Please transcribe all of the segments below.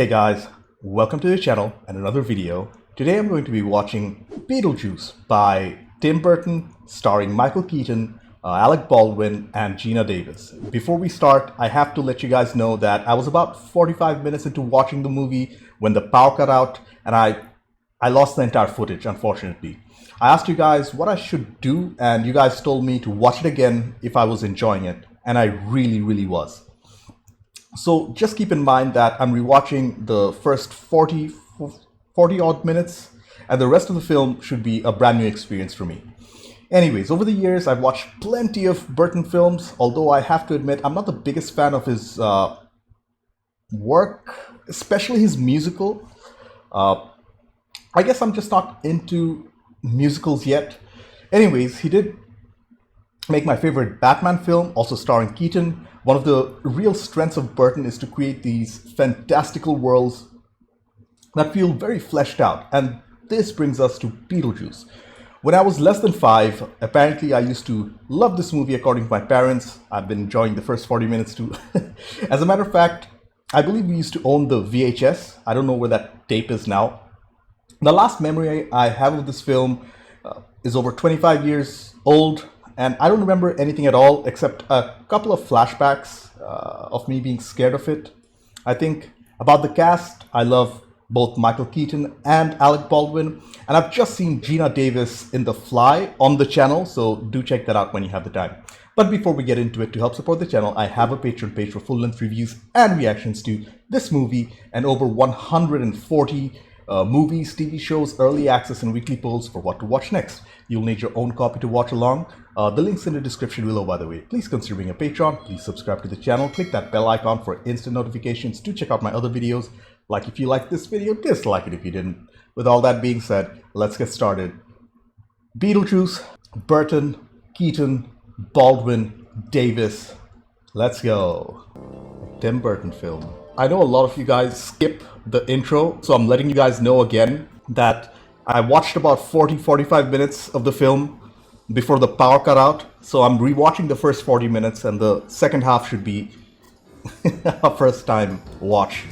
Hey guys, welcome to the channel and another video. Today I'm going to be watching Beetlejuice by Tim Burton, starring Michael Keaton, Alec Baldwin, and Geena Davis. Before we start, I have to let you guys know that I was about 45 minutes into watching the movie when the power cut out and I lost the entire footage, unfortunately. I asked you guys what I should do and you guys told me to watch it again if I was enjoying it, and I really was. So just keep in mind that I'm rewatching the first 40 odd minutes, and the rest of the film should be a brand new experience for me. Anyways, over the years I've watched plenty of Burton films, although I have to admit I'm not the biggest fan of his work, especially his musical. I guess I'm just not into musicals yet. Anyways, he did make my favorite Batman film, also starring Keaton. One of the real strengths of Burton is to create these fantastical worlds that feel very fleshed out, and this brings us to Beetlejuice. When I was less than 5, apparently I used to love this movie according to my parents. I've been enjoying the first 40 minutes too. As a matter of fact, I believe we used to own the VHS. I don't know where that tape is now. The last memory I have of this film is over 25 years old, and I don't remember anything at all except a couple of flashbacks of me being scared of it. I think about the cast, I love both Michael Keaton and Alec Baldwin, and I've just seen Geena Davis in The Fly on the channel, so do check that out when you have the time. But before we get into it, to help support the channel, I have a Patreon page for full-length reviews and reactions to this movie and over 140 movies, TV shows, early access, and weekly polls for what to watch next. You'll need your own copy to watch along. The link's in the description below, by the way. Please consider being a patron. Please subscribe to the channel. Click that bell icon for instant notifications. Do check out my other videos. Like if you liked this video, dislike it if you didn't. With all that being said, let's get started. Beetlejuice, Burton, Keaton, Baldwin, Davis. Let's go. Tim Burton film. I know a lot of you guys skip the intro, so I'm letting you guys know again that I watched about 45 minutes of the film before the power cut out. So I'm rewatching the first 40 minutes and the second half should be a first time watch.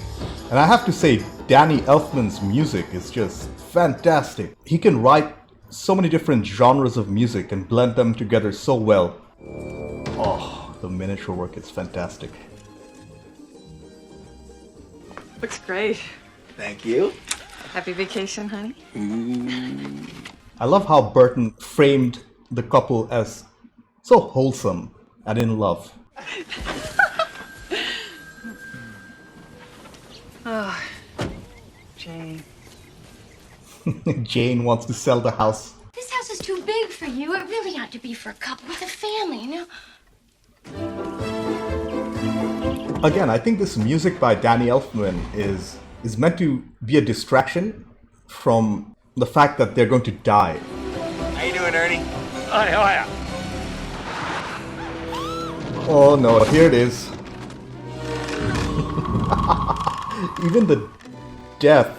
And I have to say, Danny Elfman's music is just fantastic. He can write so many different genres of music and blend them together so well. Oh, the miniature work is fantastic. Looks great. Thank you. Happy vacation, honey? I love how Burton framed the couple as so wholesome and in love. Oh, Jane. Jane wants to sell the house. This house is too big for you. It really ought to be for a couple with a family, you know? Again, I think this music by Danny Elfman is meant to be a distraction from the fact that they're going to die. How you doing, Ernie? Hi. Oh no, here it is. Even the death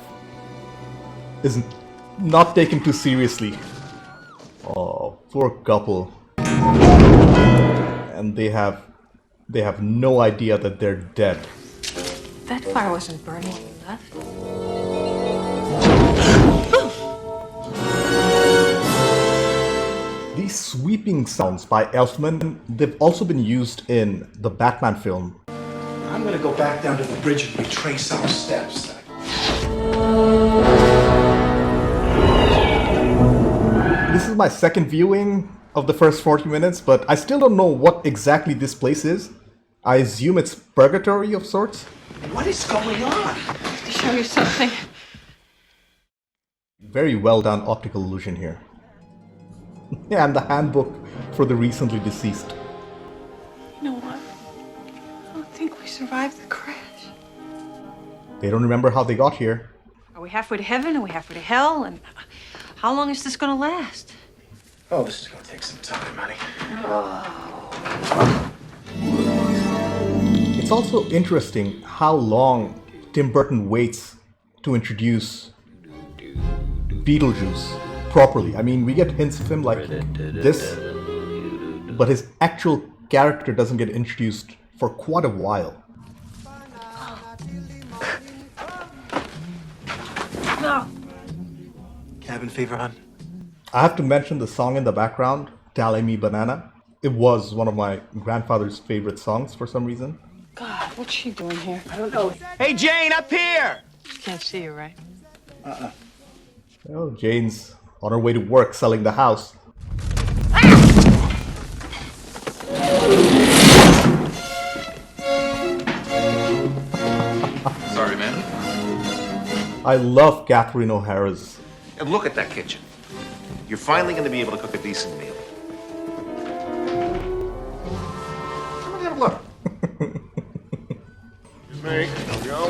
is not taken too seriously. Oh, poor couple. And they have no idea that they're dead. That fire wasn't burning when you left. These sweeping sounds by Elfman, they've also been used in the Batman film. I'm gonna go back down to the bridge and retrace our steps. This is my second viewing of the first 40 minutes, but I still don't know what exactly this place is. I assume it's purgatory of sorts. What is going on? To show you something. Very well done optical illusion here. And the handbook for the recently deceased. You know what? I don't think we survived the crash. They don't remember how they got here. Are we halfway to heaven? Are we halfway to hell? And how long is this gonna last? Oh, this is gonna take some time, honey. It's also interesting how long Tim Burton waits to introduce Beetlejuice properly. I mean, we get hints of him like this, but his actual character doesn't get introduced for quite a while. Cabin fever, hon? I have to mention the song in the background, Tally Me Banana. It was one of my grandfather's favorite songs for some reason. God, what's she doing here? I don't know. Hey, Jane, up here! Can't see you, right? Oh, Jane's on her way to work selling the house. Sorry, man. I love Catherine O'Hara's. And look at that kitchen. You're finally going to be able to cook a decent meal. Come on, have a look. There we go.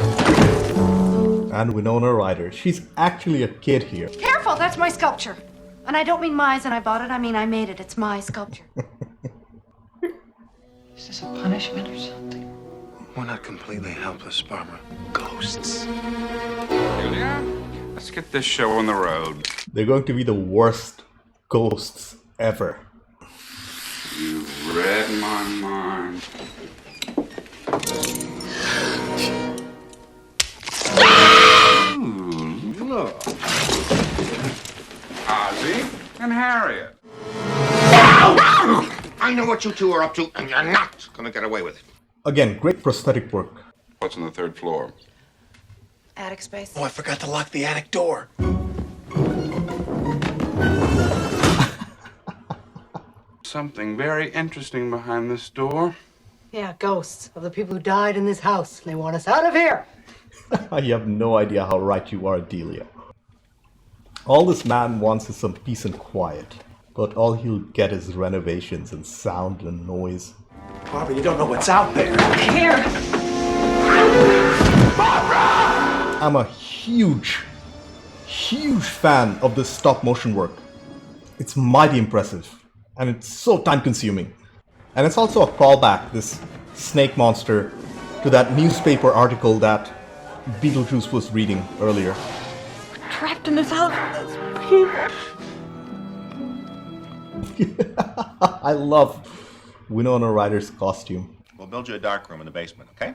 And Winona Ryder. She's actually a kid here. Careful, that's my sculpture. And I don't mean mine and I bought it, I mean I made it. It's my sculpture. Is this a punishment or something? We're not completely helpless, Barbara. Ghosts. Julia, let's get this show on the road. They're going to be the worst ghosts ever. You've read my mind. Ooh, look. Ozzy and Harriet. I know what you two are up to, and you're not going to get away with it. Again, great prosthetic work. What's on the third floor? Attic space. Oh, I forgot to lock the attic door. Something very interesting behind this door. Yeah, ghosts of the people who died in this house. They want us out of here. You have no idea how right you are, Delia. All this man wants is some peace and quiet. But all he'll get is renovations and sound and noise. Barbara, you don't know what's out there. Here! I'm a huge fan of this stop motion work. It's mighty impressive. And it's so time consuming. And it's also a callback, this snake monster, to that newspaper article that Beetlejuice was reading earlier. Trapped in this house with those people. I love Winona Ryder's costume. We'll build you a dark room in the basement, okay?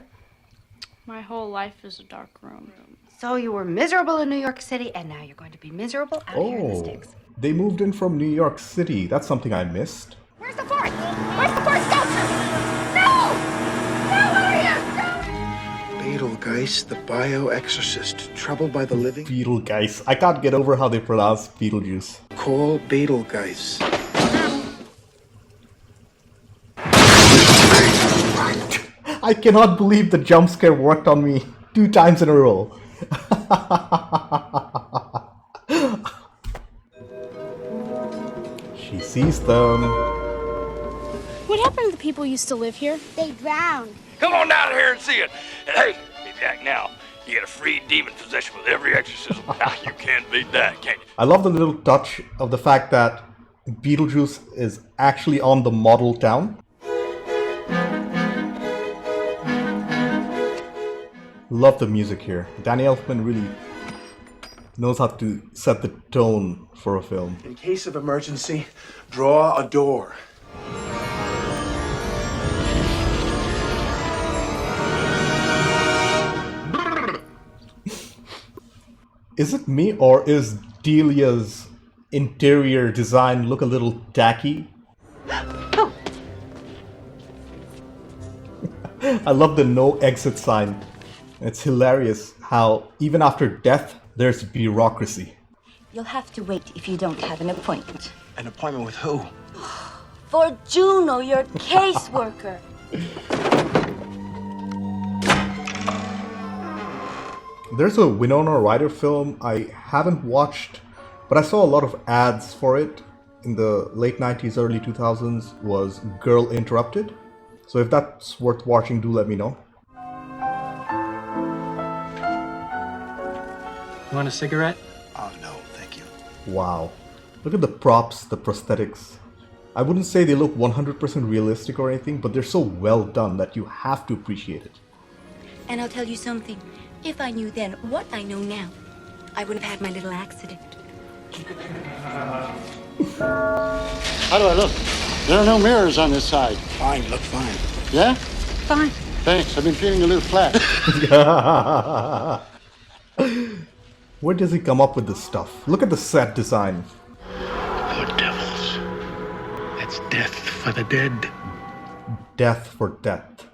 My whole life is a dark room. So you were miserable in New York City, and now you're going to be miserable out here in the sticks. They moved in from New York City. That's something I missed. Where's the fourth? Where's the fourth sculpture? No! No, what are you? Beetlejuice, the bio-exorcist, troubled by the living. Beetlejuice. I can't get over how they pronounce Beetlejuice. Call Beetlejuice. I cannot believe the jump scare worked on me 2 times in a row. She sees them. What happened to the people who used to live here? They drowned. Come on down here and see it. And hey, Jack, now, you get a free demon possession with every exorcism. Now, you can't beat that, can you? I love the little touch of the fact that Beetlejuice is actually on the model town. Love the music here. Danny Elfman really knows how to set the tone for a film. In case of emergency, draw a door. Is it me or is Delia's interior design look a little tacky? I love the no exit sign. It's hilarious how even after death, there's bureaucracy. You'll have to wait if you don't have an appointment. An appointment with who? For Juno, your caseworker. There's a Winona Ryder film I haven't watched, but I saw a lot of ads for it in the late 90s, early 2000s, was Girl Interrupted. So if that's worth watching, do let me know. You want a cigarette? Oh, no, thank you. Wow. Look at the props, the prosthetics. I wouldn't say they look 100% realistic or anything, but they're so well done that you have to appreciate it. And I'll tell you something. If I knew then what I know now, I would have had my little accident. How do I look? There are no mirrors on this side. Fine, you look fine. Yeah? Fine. Thanks. I've been feeling a little flat. Where does he come up with this stuff? Look at the set design. Poor devils. That's death for the dead. Death for death.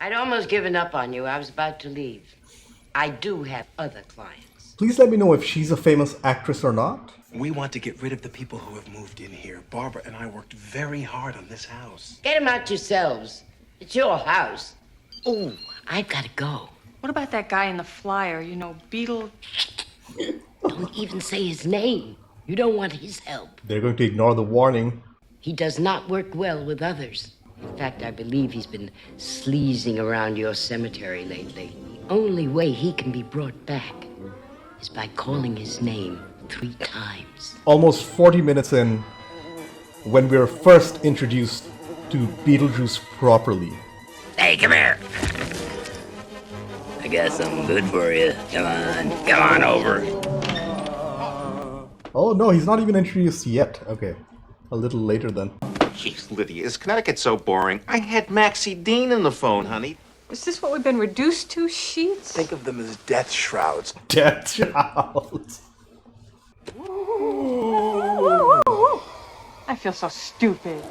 I'd almost given up on you. I was about to leave. I do have other clients. Please let me know if she's a famous actress or not. We want to get rid of the people who have moved in here. Barbara and I worked very hard on this house. Get them out yourselves. It's your house. Oh, I've got to go. What about that guy in the flyer? You know, Beetle... Don't even say his name. You don't want his help. They're going to ignore the warning. He does not work well with others. In fact, I believe he's been sleazing around your cemetery lately. The only way he can be brought back is by calling his name 3 times. Almost 40 minutes in, when we were first introduced to Beetlejuice properly. Hey, come here. I got something good for you. Come on over. Oh no, he's not even introduced yet. Okay, a little later then. Jeez, Lydia, is Connecticut so boring? I had Maxie Dean on the phone, honey. Is this what we've been reduced to? Sheets? Think of them as death shrouds. Death shrouds. I feel so stupid.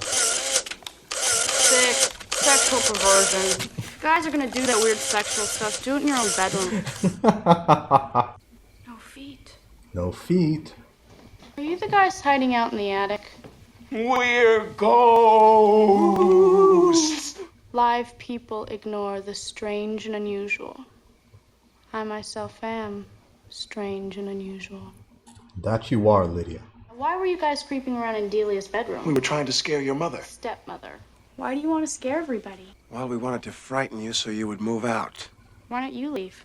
Sick. Sexual perversion. Guys are gonna do that weird sexual stuff. Do it in your own bedroom. No feet. No feet. Are you the guys hiding out in the attic? We're ghosts. Live people ignore the strange and unusual. I myself am strange and unusual. That you are, Lydia. Why were you guys creeping around in Delia's bedroom? We were trying to scare your mother. Stepmother. Why do you want to scare everybody? Well, we wanted to frighten you so you would move out. Why don't you leave?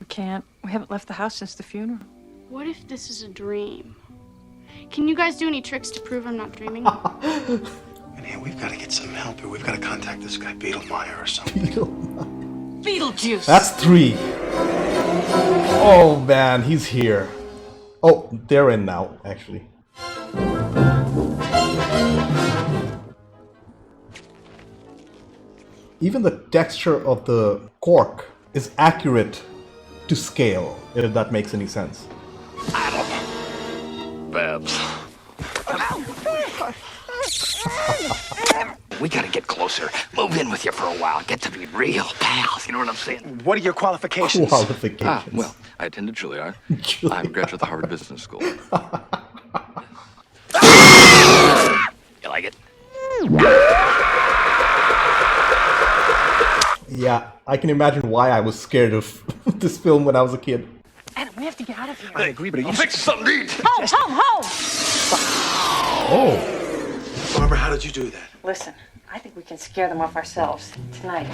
We can't. We haven't left the house since the funeral. What if this is a dream? Can you guys do any tricks to prove I'm not dreaming? And here, we've got to get some help here. We've got to contact this guy Beetlemeyer or something. Beetlejuice! That's 3. Oh man, he's here. Oh, they're in now, actually. Even the texture of the cork is accurate to scale, if that makes any sense. Babs. We gotta get closer. Move in with you for a while. Get to be real pals. You know what I'm saying? What are your qualifications? Qualifications. Well, I attended Juilliard. I'm a graduate of the Harvard Business School. You like it? Yeah, I can imagine why I was scared of this film when I was a kid. Adam, we have to get out of here. I agree, but I'll fix something to eat. Home! Oh, Barbara, how did you do that? Listen, I think we can scare them off ourselves tonight.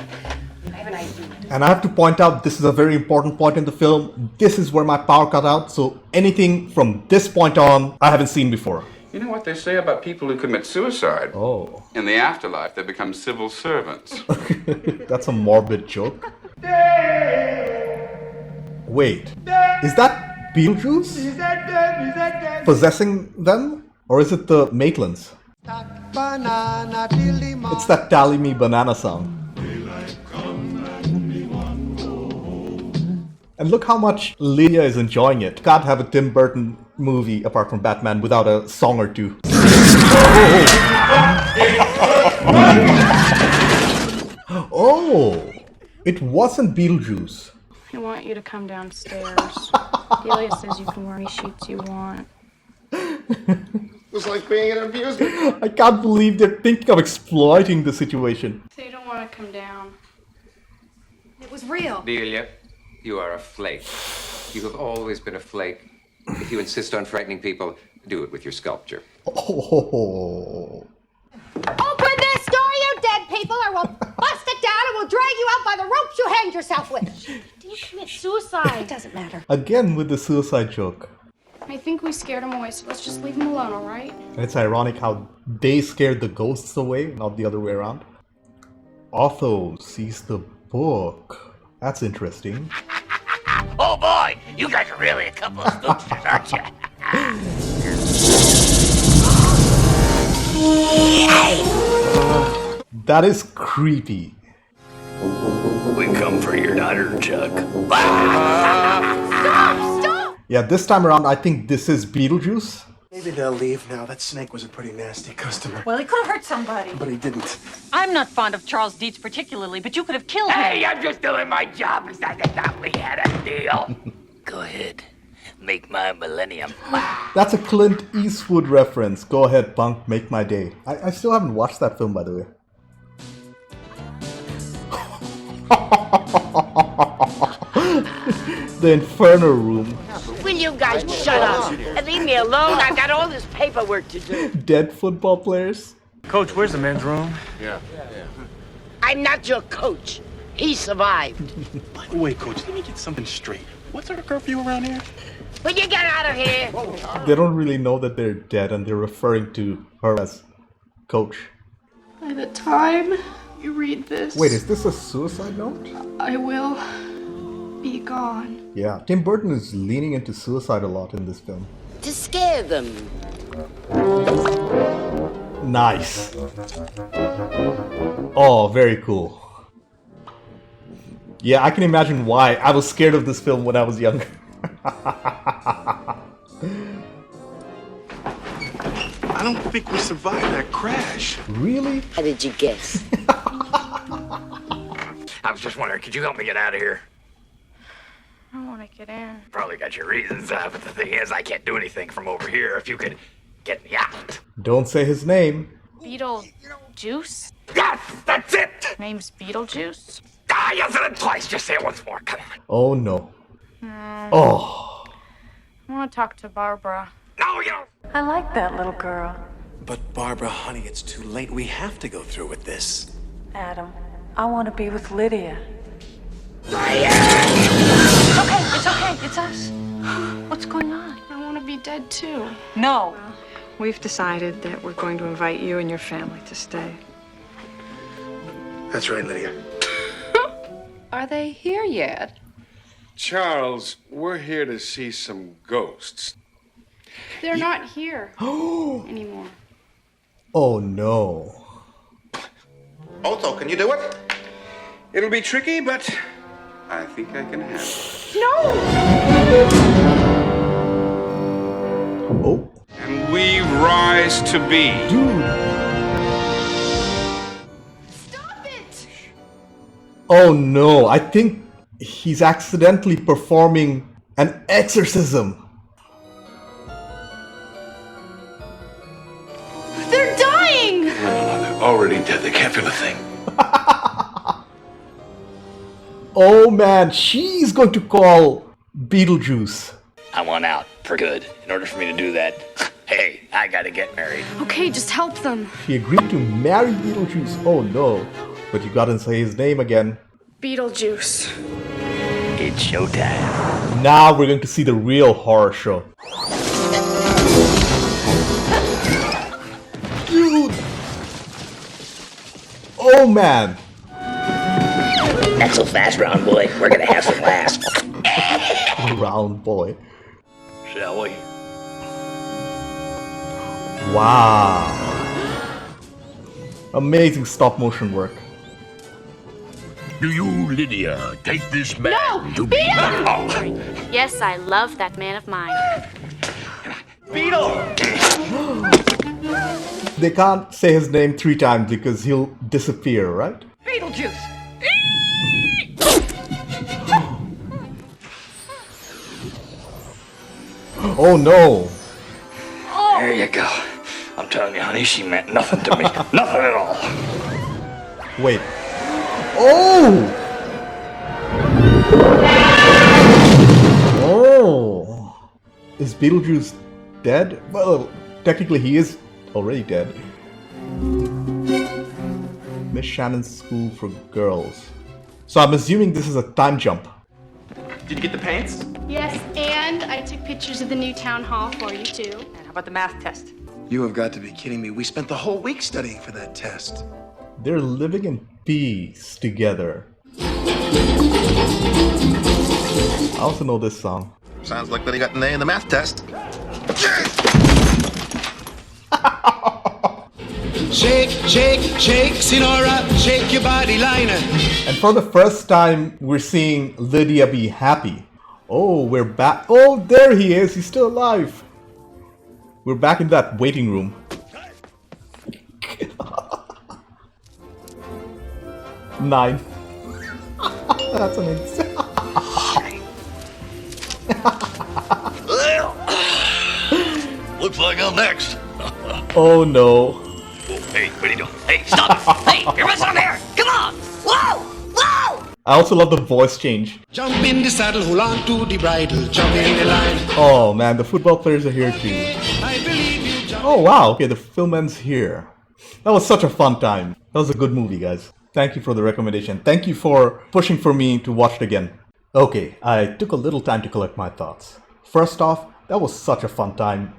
I have an idea. and I have to point out, this is a very important point in the film. This is where my power cut out, so anything from this point on, I haven't seen before. You know what they say about people who commit suicide? Oh. In the afterlife, they become civil servants. That's a morbid joke. Wait, is that Beetlejuice? Possessing them? Or is it the Maitlands? It's that Tally Me Banana song. And look how much Lydia is enjoying it. Can't have a Tim Burton movie apart from Batman without a song or two. Oh, it wasn't Beetlejuice. I want you to come downstairs. Delia says you can wear any sheets you want. It's like being an amusement. I can't believe they're thinking of exploiting the situation. So you don't want to come down. It was real. Delia, you are a flake. You have always been a flake. If you insist on frightening people, do it with your sculpture. Oh. Open this door, you dead people, or we'll bust it down and we'll drag you out by the ropes you hanged yourself with. Didn't commit suicide. It doesn't matter. Again with the suicide joke. I think we scared him away, so let's just leave him alone, all right? And it's ironic how they scared the ghosts away, not the other way around. Otho sees the book. That's interesting. Oh boy, you guys are really a couple of spooksters, aren't you? That is creepy. We come for your daughter, Chuck. Stop! Stop! Yeah, this time around, I think this is Beetlejuice. Maybe they'll leave now. That snake was a pretty nasty customer. Well, he could have hurt somebody. But he didn't. I'm not fond of Charles Dietz particularly, but you could have killed him. Hey, I'm just doing my job because I thought we had a deal. Go ahead. Make my millennium. That's a Clint Eastwood reference. Go ahead, punk, make my day. I still haven't watched that film, by the way. The Inferno Room. Will you guys shut up and leave me alone? I've got all this paperwork to do. Dead football players. Coach, where's the men's room? Yeah. I'm not your coach. He survived. By the way, Coach, let me get something straight. What's our curfew around here? Will you get out of here? They don't really know that they're dead and they're referring to her as Coach. By the time you read this, Wait, is this a suicide note? I will be gone. Yeah, Tim Burton is leaning into suicide a lot in this film. To scare them. Nice. Oh, very cool. Yeah, I can imagine why I was scared of this film when I was younger. I don't think we survived that crash. Really? How did you guess? I was just wondering, could you help me get out of here? I want to get in. Probably got your reasons, but the thing is, I can't do anything from over here. If you could get me out. Don't say his name. Beetlejuice? Yes, that's it! Name's Beetlejuice? Ah, you said it twice. Just say it once more. Come on. Oh no. I Oh. want to talk to Barbara. No, you don't. I like that little girl. But Barbara, honey, it's too late. We have to go through with this. Adam, I want to be with Lydia. Ryan! It's okay, it's us. What's going on? I want to be dead too. No. We've decided that we're going to invite you and your family to stay. That's right, Lydia. Are they here yet? Charles, we're here to see some ghosts. They're not here anymore. Oh no. Otto, can you do it? It'll be tricky, but I think I can handle it. No! Oh. And we rise to be. Dude. Stop it! Oh no, I think he's accidentally performing an exorcism. They're dying! No, they're already dead. They can't feel a thing. Oh man, she's going to call Beetlejuice. I want out for good. In order for me to do that, hey, I gotta get married. Okay, just help them. She agreed to marry Beetlejuice. Oh no. But you gotta say his name again. Beetlejuice. It's showtime. Now we're going to see the real horror show. Dude! Oh man! Not so fast, round boy. We're gonna have some laughs. Round boy. Shall we? Wow. Amazing stop motion work. Do you, Lydia, take this man No! to Beetle! Yes, I love that man of mine. Beetle! They can't say his name 3 times because he'll disappear, right? Beetlejuice! Oh no! There you go. I'm telling you, honey, she meant nothing to me. Nothing at all. Wait. Oh! Oh! Is Beetlejuice dead? Well, technically he is already dead. Miss Shannon's School for Girls. So I'm assuming this is a time jump. Did you get the paints? Yes, and I took pictures of the new town hall for you too. And how about the math test? You have got to be kidding me. We spent the whole week studying for that test. They're living in peace together. I also know this song. Sounds like Lydia got an A in the math test. Shake, shake, shake, Sinora, shake your body liner. And for the first time, we're seeing Lydia be happy. Oh, we're back. Oh, there he is. He's still alive. We're back in that waiting room. Nine. That's amazing. Looks like I'm next. Oh no. Hey, what are you doing? Hey, stop! Hey, you're messing up here! Come on! Whoa! Whoa! I also love the voice change. Jump in the saddle, hold on to the bridle, jump in the line. Oh man, the football players are here too. I believe you jump. Oh wow, okay, the film ends here. That was such a fun time. That was a good movie, guys. Thank you for the recommendation. Thank you for pushing for me to watch it again. Okay, I took a little time to collect my thoughts. First off, that was such a fun time.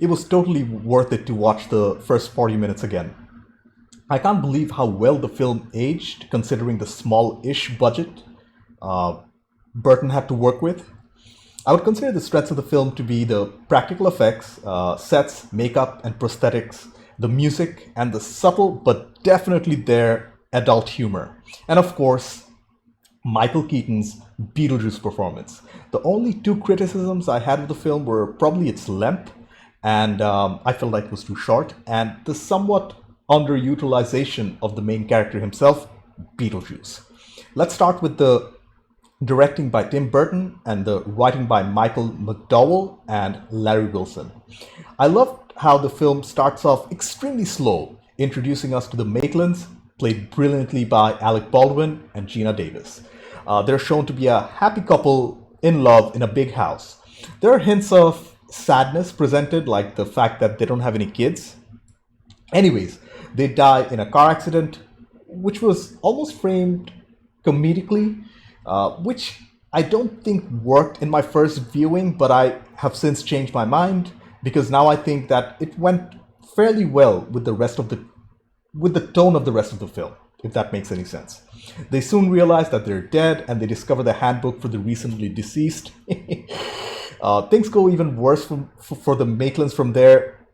It was totally worth it to watch the first 40 minutes again. I can't believe how well the film aged, considering the small-ish budget Burton had to work with. I would consider the strengths of the film to be the practical effects, sets, makeup, and prosthetics, the music, and the subtle but definitely there adult humor. And of course, Michael Keaton's Beetlejuice performance. The only two criticisms I had of the film were probably its length, and I felt like it was too short, and the somewhat underutilization of the main character himself, Beetlejuice. Let's start with the directing by Tim Burton and the writing by Michael McDowell and Larry Wilson. I loved how the film starts off extremely slow, introducing us to the Maitlands, played brilliantly by Alec Baldwin and Geena Davis. They're shown to be a happy couple in love in a big house. There are hints of sadness presented, like the fact that they don't have any kids. Anyways, they die in a car accident, which was almost framed comedically, which I don't think worked in my first viewing, but I have since changed my mind because now I think that it went fairly well with the tone of the rest of the film, if that makes any sense. They soon realize that they're dead and they discover the handbook for the recently deceased. Things go even worse for the Maitlands from there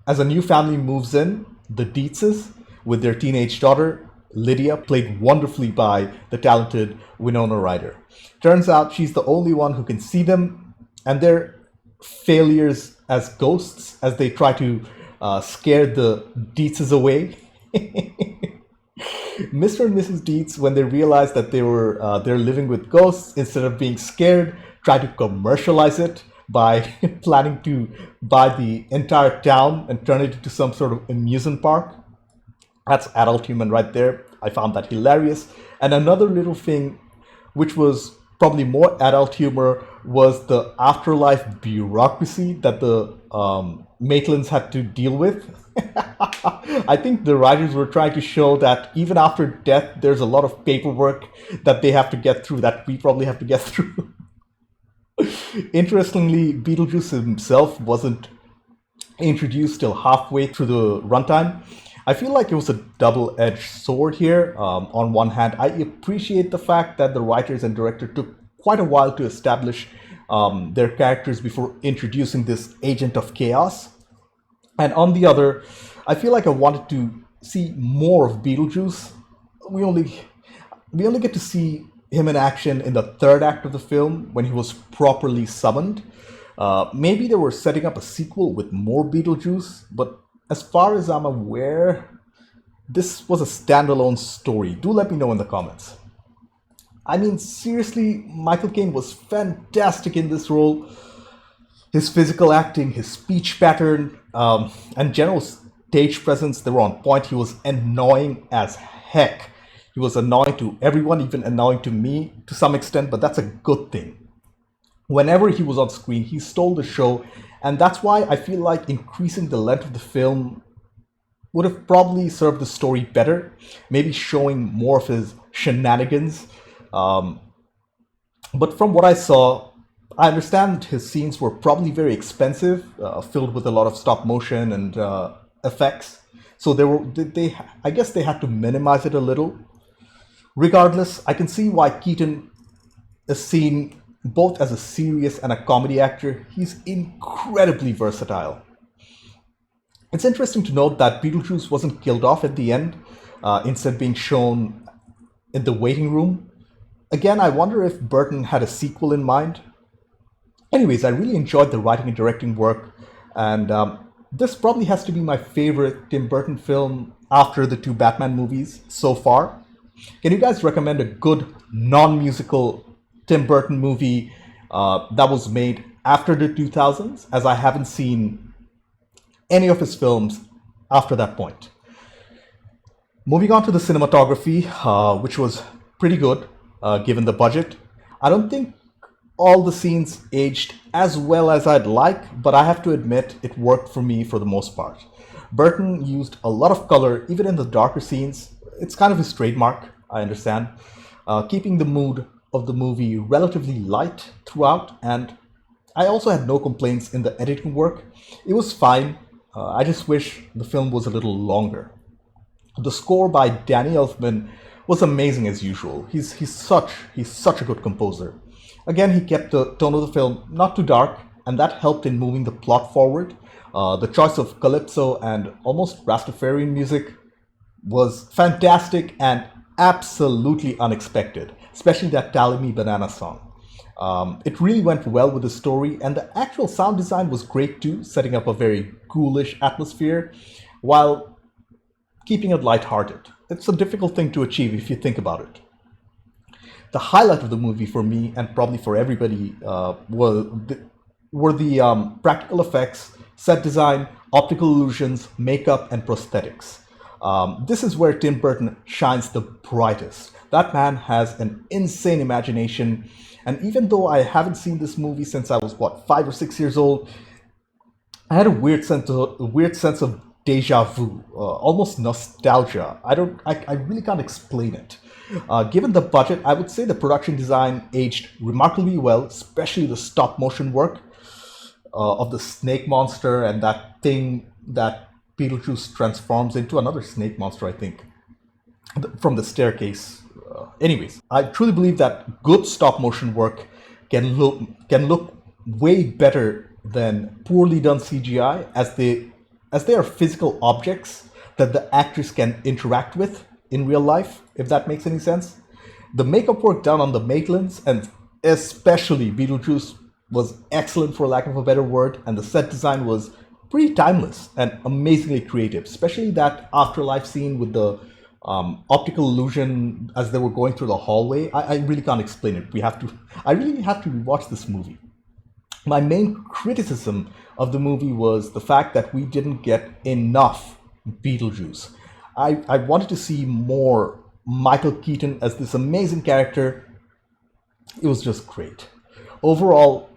as a new family moves in, the Dietzes, with their teenage daughter, Lydia, played wonderfully by the talented Winona Ryder. Turns out she's the only one who can see them, and they're failures as ghosts as they try to scare the Dietzes away. Mr. and Mrs. Dietz, when they realized that they're living with ghosts, instead of being scared, try to commercialize it by planning to buy the entire town and turn it into some sort of amusement park. That's adult humor right there. I found that hilarious. And another little thing, which was probably more adult humor, was the afterlife bureaucracy that the Maitlands had to deal with. I think the writers were trying to show that even after death, there's a lot of paperwork that they have to get through, that we probably have to get through. Interestingly, Beetlejuice himself wasn't introduced till halfway through the runtime. I feel like it was a double-edged sword here. On one hand, I appreciate the fact that the writers and director took quite a while to establish their characters before introducing this agent of chaos. And on the other, I feel like I wanted to see more of Beetlejuice. We only get to see him in action in the third act of the film when he was properly summoned. Maybe they were setting up a sequel with more Beetlejuice, but as far as I'm aware, this was a standalone story. Do let me know in the comments. I mean, seriously, Michael Caine was fantastic in this role. His physical acting, his speech pattern, and general stage presence, they were on point. He was annoying as heck. He was annoying to everyone, even annoying to me to some extent, but that's a good thing. Whenever he was on screen, he stole the show, and that's why I feel like increasing the length of the film would have probably served the story better, maybe showing more of his shenanigans. But from what I saw, I understand his scenes were probably very expensive, filled with a lot of stop motion and effects. So I guess they had to minimize it a little. Regardless, I can see why Keaton is seen both as a serious and a comedy actor. He's incredibly versatile. It's interesting to note that Beetlejuice wasn't killed off at the end, instead being shown in the waiting room. again, I wonder if Burton had a sequel in mind. Anyways, I really enjoyed the writing and directing work, and this probably has to be my favorite Tim Burton film after the two Batman movies so far. Can you guys recommend a good non-musical Tim Burton movie that was made after the 2000s, as I haven't seen any of his films after that point? Moving on to the cinematography, which was pretty good given the budget. I don't think all the scenes aged as well as I'd like, but I have to admit it worked for me for the most part. Burton used a lot of color even in the darker scenes. It's kind of his trademark, I understand, keeping the mood of the movie relatively light throughout, and I also had no complaints in the editing work. It was fine. I just wish the film was a little longer. The score by Danny Elfman was amazing as usual. He's such a good composer. Again, he kept the tone of the film not too dark, and that helped in moving the plot forward. The choice of calypso and almost Rastafarian music was fantastic and absolutely unexpected, especially that Tally Me Banana song. It really went well with the story, and the actual sound design was great too, setting up a very ghoulish atmosphere while keeping it lighthearted. It's a difficult thing to achieve if you think about it. The highlight of the movie for me, and probably for everybody, were the practical effects, set design, optical illusions, makeup, and prosthetics. This is where Tim Burton shines the brightest. That man has an insane imagination, and even though I haven't seen this movie since I was, 5 or 6 years old, I had a weird sense of deja vu, almost nostalgia. I really can't explain it. Given the budget, I would say the production design aged remarkably well, especially the stop motion work of the snake monster and that thing that Beetlejuice transforms into, another snake monster, I think, from the staircase. Anyways, I truly believe that good stop motion work can look way better than poorly done CGI, as they are physical objects that the actors can interact with in real life, if that makes any sense. The makeup work done on the Maitlands, and especially Beetlejuice, was excellent, for lack of a better word, and the set design was pretty timeless and amazingly creative, especially that afterlife scene with the optical illusion as they were going through the hallway. I really can't explain it. I really have to rewatch this movie. My main criticism of the movie was the fact that we didn't get enough Beetlejuice. I wanted to see more Michael Keaton as this amazing character. It was just great. Overall,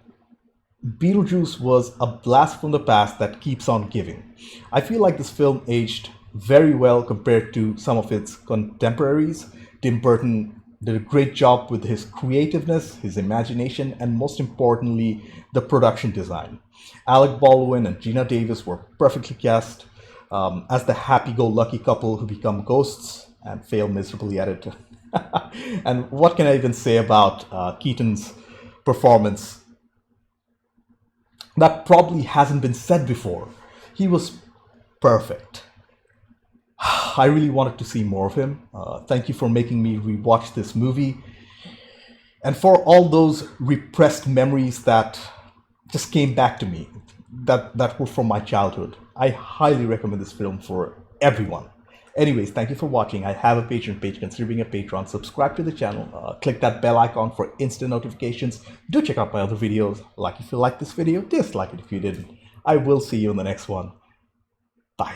Beetlejuice was a blast from the past that keeps on giving. I feel like this film aged very well compared to some of its contemporaries. Tim Burton did a great job with his creativeness, his imagination, and most importantly, the production design. Alec Baldwin and Geena Davis were perfectly cast as the happy-go-lucky couple who become ghosts and fail miserably at it. And what can I even say about Keaton's performance? That probably hasn't been said before. He was perfect. I really wanted to see more of him. Thank you for making me rewatch this movie, and for all those repressed memories that just came back to me, that were from my childhood. I highly recommend this film for everyone. Anyways, thank you for watching. I have a Patreon page. Consider being a patron. Subscribe to the channel. Click that bell icon for instant notifications. Do check out my other videos. Like if you liked this video, dislike it if you didn't. I will see you in the next one. Bye.